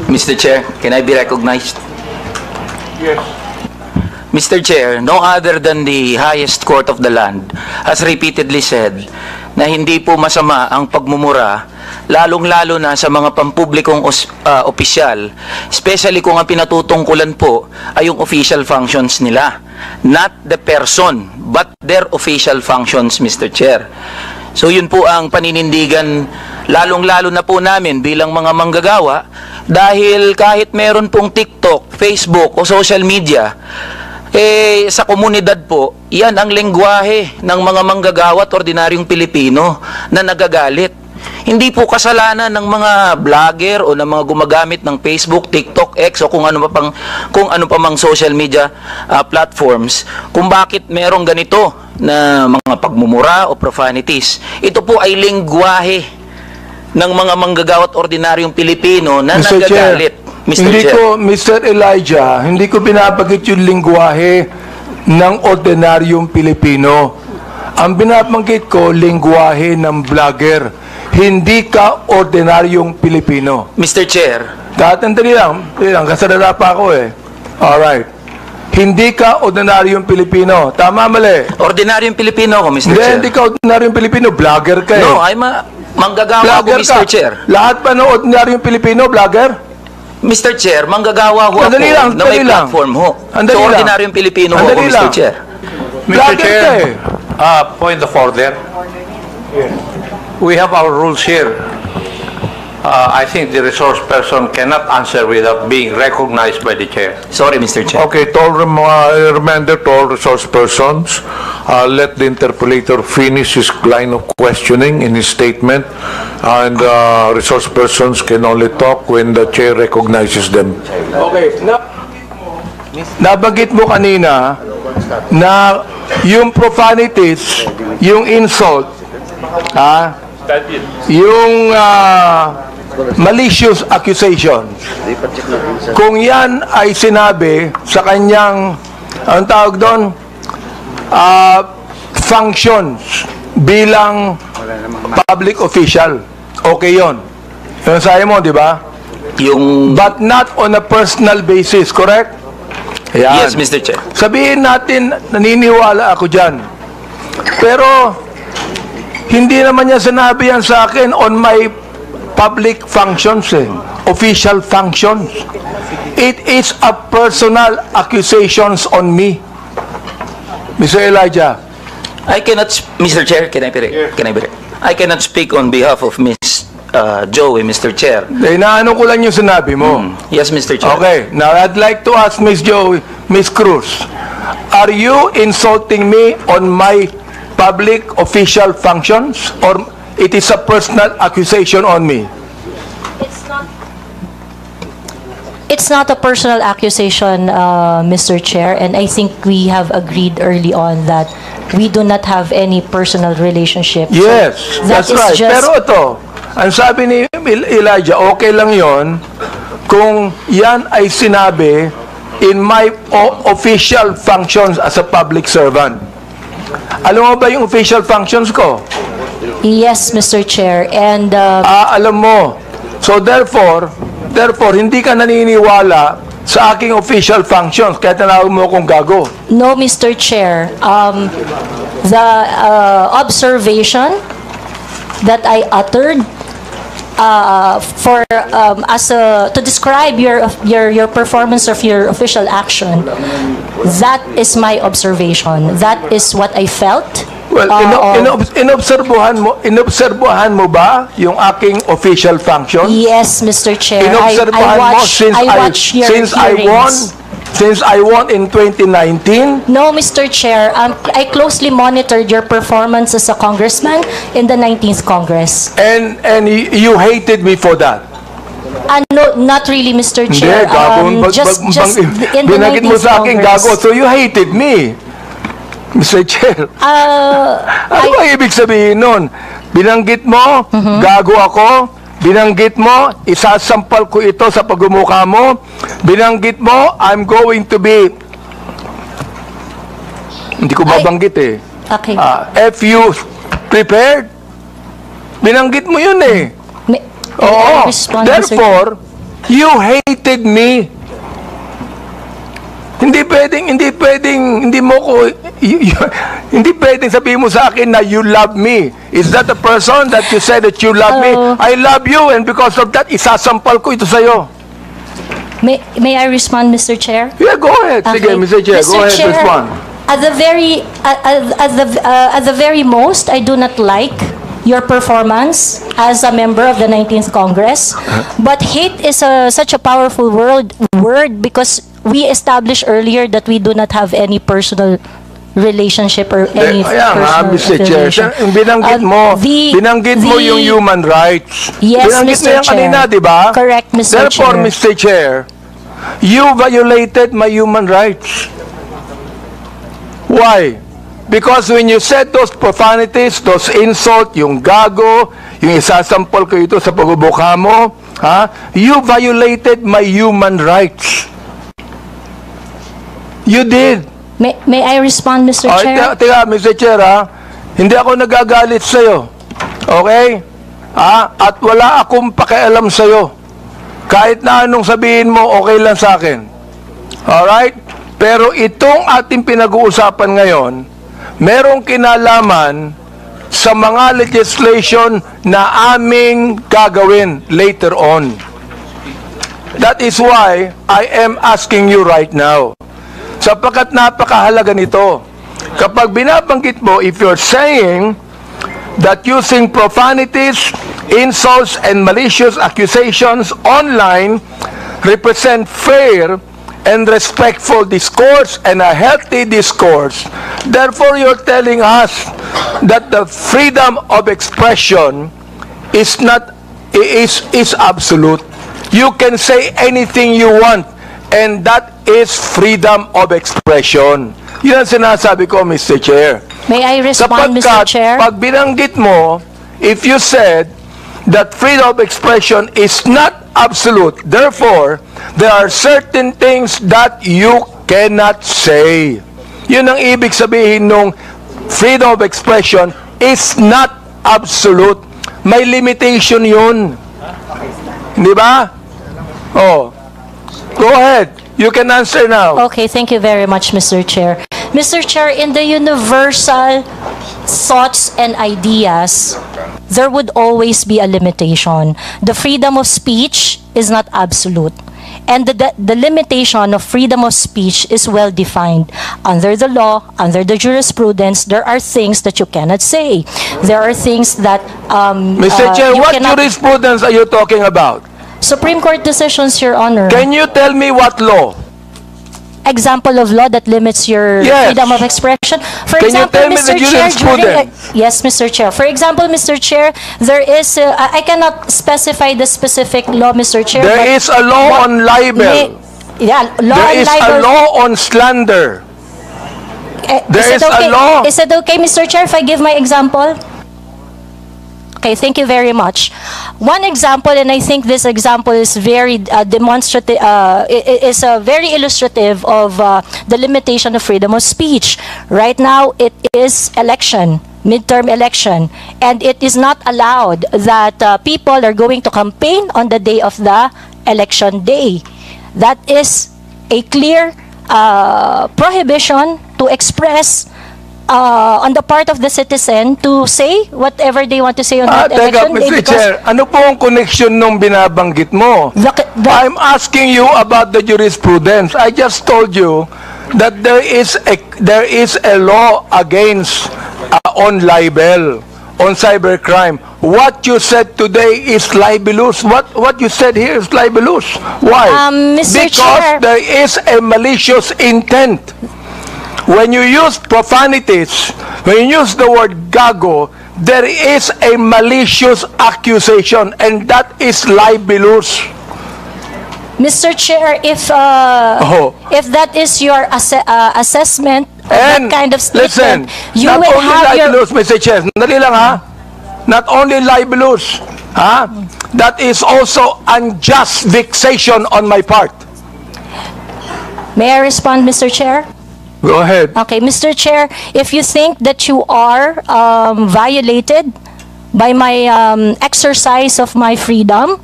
Mr. Chair, can I be recognized? Yes. Mr. Chair, no other than the highest court of the land has repeatedly said na hindi po masama ang pagmumura, lalong-lalo na sa mga pampublikong opisyal, especially kung ang pinatutungkulan po ay yung official functions nila. Not the person, but their official functions, Mr. Chair. So yun po ang paninindigan, lalong-lalo na po namin bilang mga manggagawa, dahil kahit meron pong TikTok, Facebook o social media, sa komunidad po, yan ang lengguwahe ng mga manggagawa at ordinaryong Pilipino na nagagalit. Hindi po kasalanan ng mga vlogger o ng mga gumagamit ng Facebook, TikTok, X o kung ano pa mang social media platforms kung bakit merong ganito na mga pagmumura o profanities. Ito po ay lengguwahe ng mga manggagawa at ordinaryong Pilipino na Mr. nagagalit. Chair, Mr. hindi Chair. ko, Mr. Elijah, hindi ko binabagit yung lingwahe ng ordinaryong Pilipino. Ang binabanggit ko, lingwahe ng vlogger. Hindi ka ordinaryong Pilipino. Mr. Chair. Tatandali lang, kasalala pa ako eh. Alright. Hindi ka ordinaryong Pilipino. Tama, mali? Ordinaryong Pilipino ako, Mr. Hindi, Chair. hindi ka ordinaryong Pilipino. Vlogger ka eh. No, ay manggagawa ako, Mr. Chair. Lahat pa ng ordinaryong Pilipino, vlogger? Mr. Chair, manggagawa ho ako na may platform ho. So, ordinaryong Pilipino ho ako, Mr. Chair. Mr. Chair, point of order. We have our rules here. I think the resource person cannot answer without being recognized by the chair. Sorry, Mr. Chair. Okay, to all reminder to all resource persons, let the interpolator finish his line of questioning in his statement, and resource persons can only talk when the chair recognizes them. Okay. Nabanggit mo kanina na yung profanities, yung insult, yung malicious accusations, kung yan ay sinabi sa kanyang, ang tawag doon, functions bilang public official, okay yun. Yung sabi mo, di ba? But not on a personal basis, correct? Ayan. Yes, Mr. Chair. Sabihin natin, naniniwala ako dyan. Pero, hindi naman niya sinabi yan sa akin on my public functions, official functions. It is a personal accusations on me. Mr. Elijah. I cannot, Mr. Chair, can I be I cannot speak on behalf of Miss Joey, Mr. Chair. Inaano ko lang yung sinabi mo. Yes, Mr. Chair. Okay, now I'd like to ask Miss Joey, Miss Cruz, are you insulting me on my public official functions, or it is a personal accusation on me? It's not a personal accusation, Mr. Chair, and I think we have agreed early on that we do not have any personal relationship. Yes, So, that's that is right. just- Pero ito, ang sabi ni Elijah, okay lang yon kung yan ay sinabi in my official functions as a public servant. Alam mo ba yung official functions ko? Yes, Mr. Chair, and Alam mo. So therefore, hindi ka naniniwala sa aking official functions kahit tinawag mo akong gago. no, Mr. Chair, the observation that I uttered to describe your performance of your official action, that is my observation. That is what I felt. Well, inobserbuhan mo ba yung aking official functions? Yes, Mr. Chair. Inobserbuhan mo since I won in 2019? No, Mr. Chair. I closely monitored your performance as a congressman in the 19th Congress. And you hated me for that? No, not really, Mr. Hindi, Chair. gago. Just in the Binagit mo 19th sa akin Congress. gago, so you hated me. Mr. Chair. Ano ba ibig sabihin nun? Binanggit mo, gago ako. Binanggit mo, isasampal ko ito sa pagmumukha mo. Binanggit mo, I'm going to be... Hindi ko babanggit eh. Okay. If you prepared, binanggit mo yun eh. May I Oo. respond, Mr. Therefore, You hated me. Hindi pwedeng sabihin mo sa akin na you love me. Is that the person that you said that you love me? I love you, and because of that, isasampal ko ito sa'yo. May I respond, Mr. Chair? Yeah, go ahead. Sige, Mr. Chair, go ahead, Chair, respond. At the very most, I do not like your performance as a member of the 19th Congress. But hate is such a powerful word because we established earlier that we do not have any personal relationship or any personal Mr. Chair, affiliation. Binanggit mo yung human rights. Yes, Binanggit Mr. mo yan kanina, Chair. di ba? Correct, Mr. Therefore, Chair. Mr. Chair, you violated my human rights. Why? Because when you said those profanities, those insult, yung gago, yung isasampol ko ito sa pagbubuka mo, you violated my human rights. You did. May I respond, Mr. Chair? Teka, Mr. Chair, hindi ako nagagalit sa'yo. Okay? At wala akong pakialam sa'yo. Kahit na anong sabihin mo, okay lang sa akin. Alright? Pero itong ating pinag-uusapan ngayon, merong kinalaman sa mga legislation na aming gagawin later on. That is why I am asking you right now. Sapagkat napakahalaga nito. Kapag binabanggit mo, if you're saying that using profanities, insults, and malicious accusations online represent fair and respectful discourse and a healthy discourse, therefore you're telling us that the freedom of expression is absolute. You can say anything you want, and that is freedom of expression. Yun ang sinasabi ko, Mr. Chair. May I respond, Mr. Chair? Pag binanggit mo, if you said that freedom of expression is not absolute, therefore, there are certain things that you cannot say. Yun ang ibig sabihin nung freedom of expression is not absolute. May limitation yun. Di ba? Oh. Go ahead. You can answer now. Okay, thank you very much, Mr. Chair. Mr. Chair, in the universal thoughts and ideas, there would always be a limitation. The freedom of speech is not absolute. And the limitation of freedom of speech is well defined. Under the law, under the jurisprudence, there are things that you cannot say. There are things that Mr. Chair, you what cannot- jurisprudence are you talking about? Supreme Court decisions, Your Honor. Can you tell me what law? Example of law that limits your Yes. freedom of expression. For Can you example, tell me Mr. the Chair, jurisprudence? yes, Mr. Chair. For example, Mr. Chair, there is, I cannot specify the specific law, Mr. Chair. There but is a law on libel. law There on is libel. a law on slander. there is a law. Is it okay, Mr. Chair, if I give my example? Okay, thank you very much. One example, and I think this example is very demonstrative, is very illustrative of the limitation of freedom of speech. Right now, it is election, midterm election, and it is not allowed that people are going to campaign on the day of the election day. That is a clear prohibition to express on the part of the citizen to say whatever they want to say on that Teka, election Mr. day. because Chair, ano po ang connection nung binabanggit mo? I'm asking you about the jurisprudence. I just told you that there is a law against on libel, on cybercrime. What you said today is libelous. What you said here is libelous. Why? Mr. Because Chair. there is a malicious intent. When you use profanities, when you use the word gago, there is a malicious accusation, and that is libelous. Mr. Chair, if that is your assessment of And that kind of listen, statement, you not will only have your... libelous, Mr. Chair, dali lang ha, not only libelous, that is also unjust vexation on my part. May I respond, Mr. Chair? Go ahead. Okay, Mr. Chair, if you think that you are violated by my exercise of my freedom,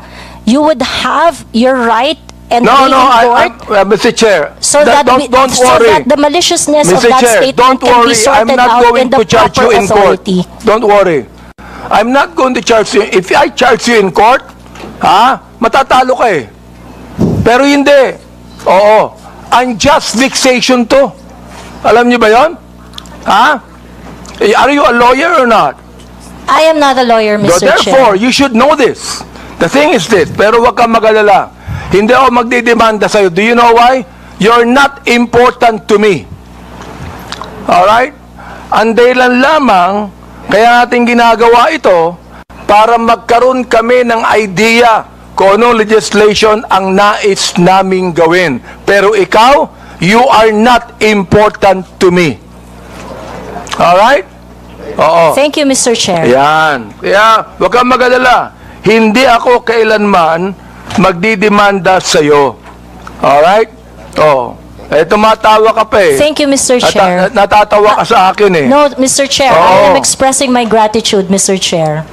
you would have your right and No, be no, in court Mr. Chair, so that, don't so worry. that the maliciousness of Mr. that Chair, statement don't can be worry. I'm sorted not out going in the to charge you proper in court. authority. Don't worry. I'm not going to charge you. If I charge you in court, matatalo ka eh. Pero hindi. Oo. Unjust vexation to. Alam niyo ba yon? Are you a lawyer or not? I am not a lawyer, So Mr. therefore, Chair. you should know this. The thing is this, pero wag kang mag-alala. Hindi ako magdidemanda sa'yo. Do you know why? You're not important to me. Alright? Ang dahilan lamang, kaya natin ginagawa ito, para magkaroon kami ng idea kung anong legislation ang nais naming gawin. Pero ikaw, you are not important to me. Alright? Oo. Thank you, Mr. Chair. Yan. Kaya, huwag kang mag-alala. Hindi ako kailanman magdidemanda sa'yo. Alright? Oo. Tumatawa ka pa eh. Thank you, Mr. Chair. Natatawa ka sa akin eh. No, Mr. Chair, I am Oo. expressing my gratitude, Mr. Chair.